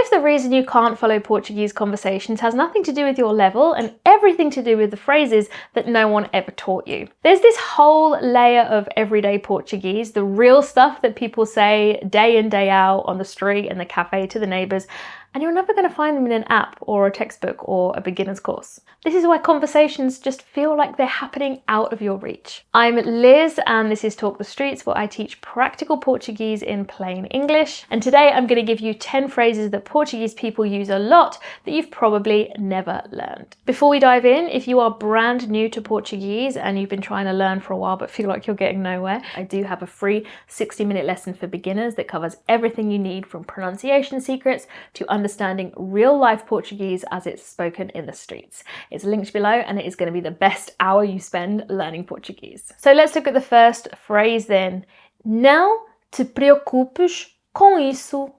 if the reason you can't follow Portuguese conversations has nothing to do with your level and everything to do with the phrases that no one ever taught you? There's this whole layer of everyday Portuguese, the real stuff that people say day in, day out on the street and the cafe to the neighbours, and you're never going to find them in an app or a textbook or a beginner's course. This is why conversations just feel like they're happening out of your reach. I'm Liz and this is Talk the Streets, where I teach practical Portuguese in plain English. And today I'm going to give you 10 phrases that Portuguese people use a lot that you've probably never learned. Before we dive in, if you are brand new to Portuguese and you've been trying to learn for a while but feel like you're getting nowhere, I do have a free 60-minute lesson for beginners that covers everything you need from pronunciation secrets to understanding real-life Portuguese as it's spoken in the streets. It's linked below and it is going to be the best hour you spend learning Portuguese. So let's look at the first phrase then. Não te preocupes com isso.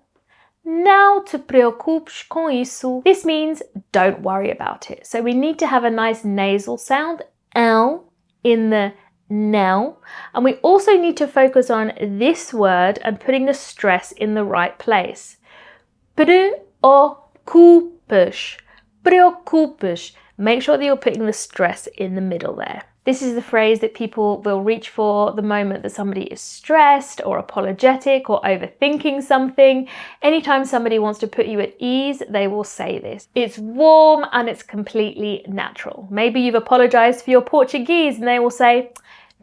Não te preocupes com isso. This means don't worry about it. So we need to have a nice nasal sound, L, in the now. And we also need to focus on this word and putting the stress in the right place. Preocupes. Preocupes. Make sure that you're putting the stress in the middle there. This is the phrase that people will reach for the moment that somebody is stressed or apologetic or overthinking something. Anytime somebody wants to put you at ease, they will say this. It's warm and it's completely natural. Maybe you've apologized for your Portuguese and they will say,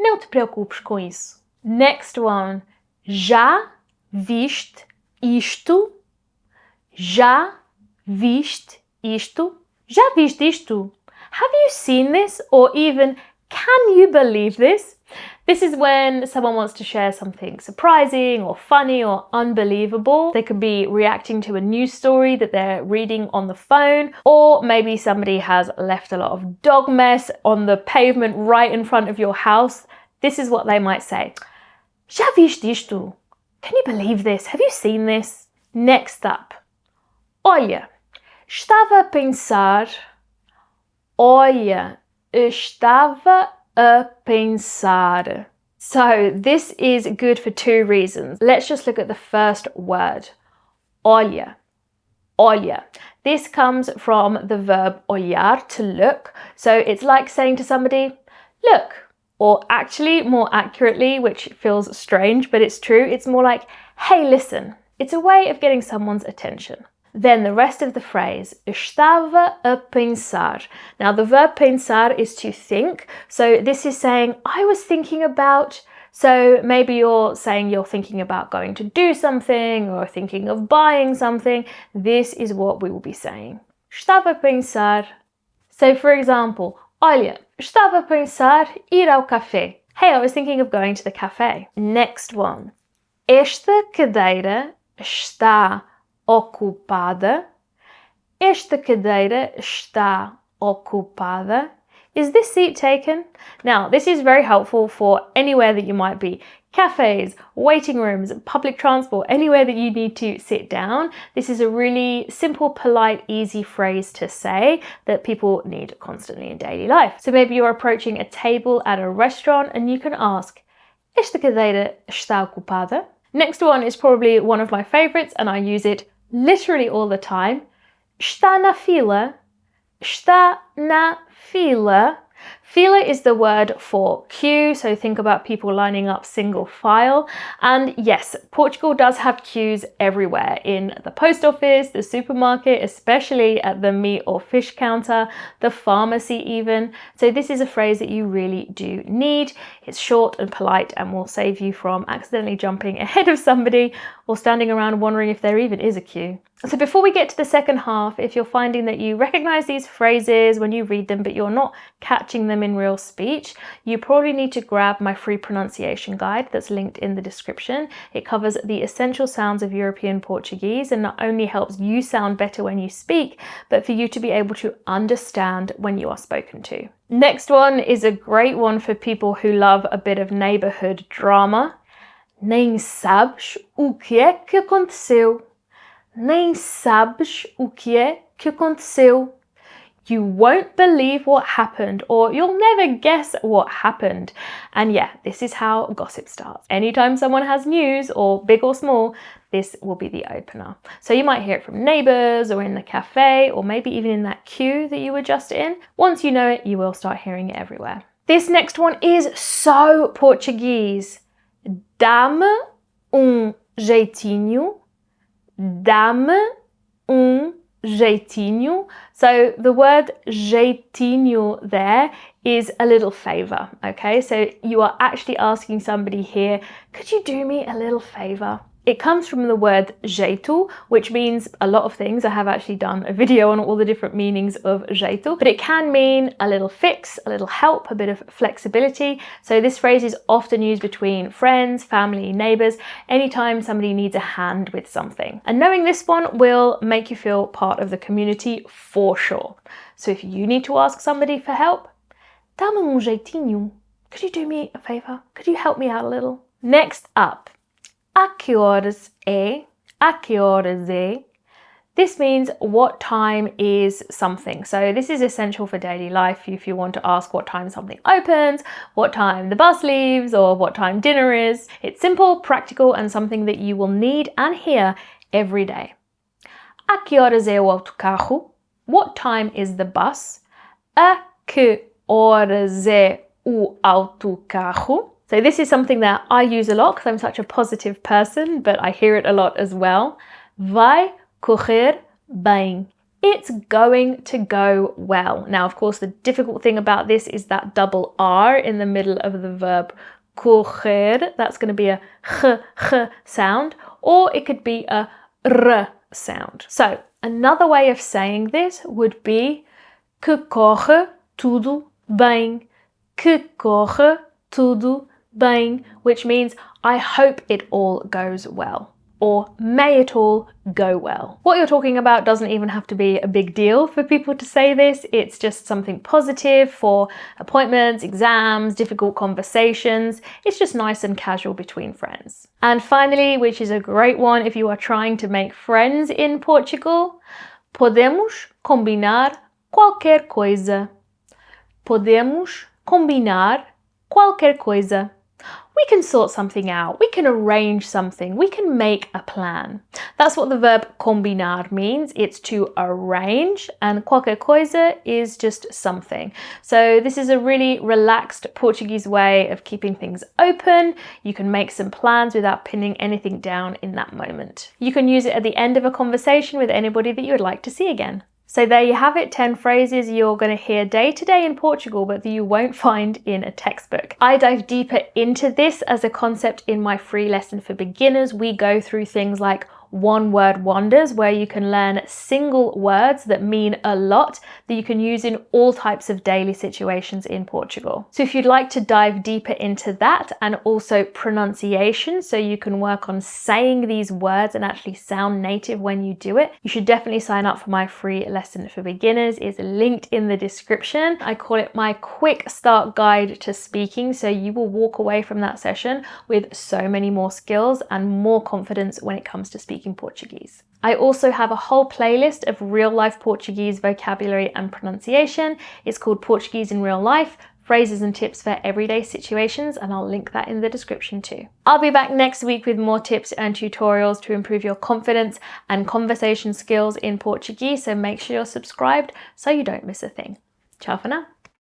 não te preocupes com isso. Next one, já viste isto? Já viste isto? Já viste isto? Have you seen this? Or even, can you believe this? This is when someone wants to share something surprising or funny or unbelievable. They could be reacting to a news story that they're reading on the phone, or maybe somebody has left a lot of dog mess on the pavement right in front of your house. This is what they might say. Já viste isto? Can you believe this? Have you seen this? Next up. Olha, estava a pensar. Olha, estava a pensar. So this is good for two reasons. Let's just look at the first word. Olha. Olha. This comes from the verb olhar, to look. So it's like saying to somebody, look. Or actually, more accurately, which feels strange, but it's true, it's more like, hey, listen. It's a way of getting someone's attention. Then the rest of the phrase, estava a pensar. Now the verb pensar is to think. So this is saying, I was thinking about. So maybe you're saying you're thinking about going to do something or thinking of buying something. This is what we will be saying. Estava a pensar. So for example, olha, estava a pensar ir ao café. Hey, I was thinking of going to the cafe. Next one. Esta cadeira está ocupada. Esta cadeira está ocupada. Is this seat taken? Now, this is very helpful for anywhere that you might be. Cafes, waiting rooms, public transport, anywhere that you need to sit down. This is a really simple, polite, easy phrase to say that people need constantly in daily life. So maybe you're approaching a table at a restaurant and you can ask, esta cadeira está ocupada? Next one is probably one of my favorites and I use it literally all the time. Está na fila. Está na fila. Fila is the word for queue, so think about people lining up single file. And yes, Portugal does have queues everywhere, in the post office, the supermarket, especially at the meat or fish counter, the pharmacy even. So this is a phrase that you really do need. It's short and polite and will save you from accidentally jumping ahead of somebody or standing around wondering if there even is a queue. So before we get to the second half, if you're finding that you recognize these phrases when you read them, but you're not catching them in real speech, you probably need to grab my free pronunciation guide that's linked in the description. It covers the essential sounds of European Portuguese and not only helps you sound better when you speak, but for you to be able to understand when you are spoken to. Next one is a great one for people who love a bit of neighborhood drama. Nem sabes o que é que aconteceu. Nem sabes o que é que aconteceu. You won't believe what happened, or you'll never guess what happened. And yeah, this is how gossip starts. Anytime someone has news, or big or small, this will be the opener. So you might hear it from neighbors or in the cafe, or maybe even in that queue that you were just in. Once you know it, you will start hearing it everywhere. This next one is so Portuguese. Dá-me jeitinho. Dá-me jeitinho. So the word jeitinho there is a little favor, okay? So you are actually asking somebody here, could you do me a little favor? It comes from the word jeito, which means a lot of things. I have actually done a video on all the different meanings of jeito, but it can mean a little fix, a little help, a bit of flexibility. So this phrase is often used between friends, family, neighbors, anytime somebody needs a hand with something. And knowing this one will make you feel part of the community for sure. So if you need to ask somebody for help, dá-me jeitinho. Could you do me a favor? Could you help me out a little? Next up. A que horas é? A que horas é? This means what time is something. So this is essential for daily life if you want to ask what time something opens, what time the bus leaves, or what time dinner is. It's simple, practical, and something that you will need and hear every day. A que horas é o autocarro? What time is the bus? A que horas é o autocarro? So this is something that I use a lot because I'm such a positive person, but I hear it a lot as well. Vai correr bem. It's going to go well. Now, of course, the difficult thing about this is that double R in the middle of the verb correr. That's going to be a ch sound, or it could be a r sound. So another way of saying this would be que corre tudo bem. Que corre tudo bem, which means I hope it all goes well, or may it all go well. What you're talking about doesn't even have to be a big deal for people to say this. It's just something positive for appointments, exams, difficult conversations. It's just nice and casual between friends. And finally, which is a great one if you are trying to make friends in Portugal, podemos combinar qualquer coisa. Podemos combinar qualquer coisa. We can sort something out, we can arrange something, we can make a plan. That's what the verb combinar means. It's to arrange, and qualquer coisa is just something. So this is a really relaxed Portuguese way of keeping things open. You can make some plans without pinning anything down in that moment. You can use it at the end of a conversation with anybody that you would like to see again. So there you have it, 10 phrases you're going to hear day to day in Portugal, but that you won't find in a textbook. I dive deeper into this as a concept in my free lesson for beginners. We go through things like one-word wonders, where you can learn single words that mean a lot that you can use in all types of daily situations in Portugal. So if you'd like to dive deeper into that, and also pronunciation, so you can work on saying these words and actually sound native when you do it, you should definitely sign up for my free lesson for beginners. It's linked in the description. I call it my quick start guide to speaking, so you will walk away from that session with so many more skills and more confidence when it comes to speaking Portuguese. I also have a whole playlist of real life Portuguese vocabulary and pronunciation. It's called Portuguese in Real Life, phrases and tips for everyday situations, and I'll link that in the description too. I'll be back next week with more tips and tutorials to improve your confidence and conversation skills in Portuguese, so make sure you're subscribed so you don't miss a thing. Ciao for now.